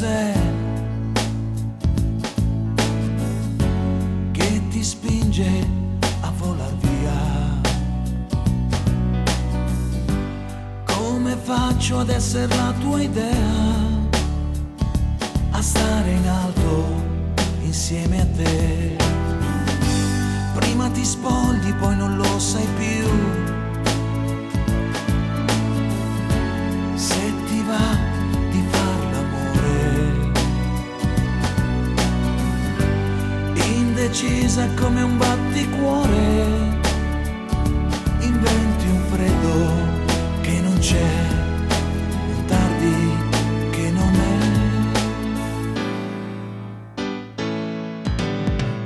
cos'è che ti spinge a volar via? Come faccio ad essere la tua idea, a stare in alto insieme a te? Prima ti spogli, poi non lo sai più. Se ti va di far l'amore, indecisa come un batticuore, inventi un freddo che non c'è, un tardi che non è.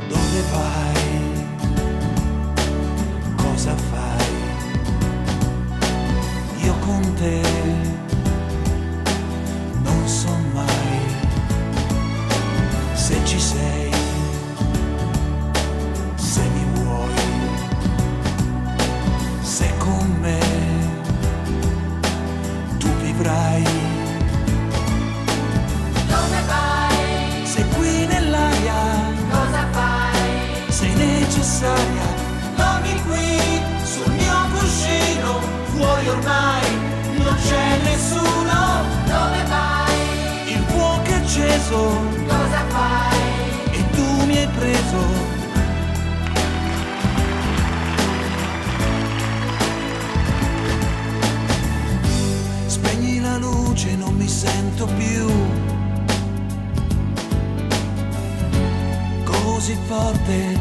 Dove vai? Cosa fai? Io con te non so mai se ci sei, se mi vuoi, se con me tu vivrai. Dove vai? Sei qui nell'aria, Cosa fai? sei necessaria. Dormi qui sul mio cuscino, fuori ormai non c'è nessuno. Dove vai? Il fuoco è acceso Cosa fai? e tu mi hai preso. Spegni la luce, non mi sento più così forte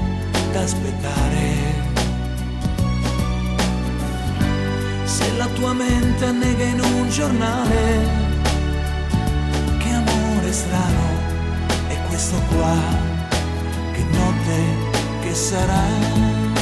da aspettare. Se la tua mente annega in un giornale, che amore strano è questo qua, che notte che sarà.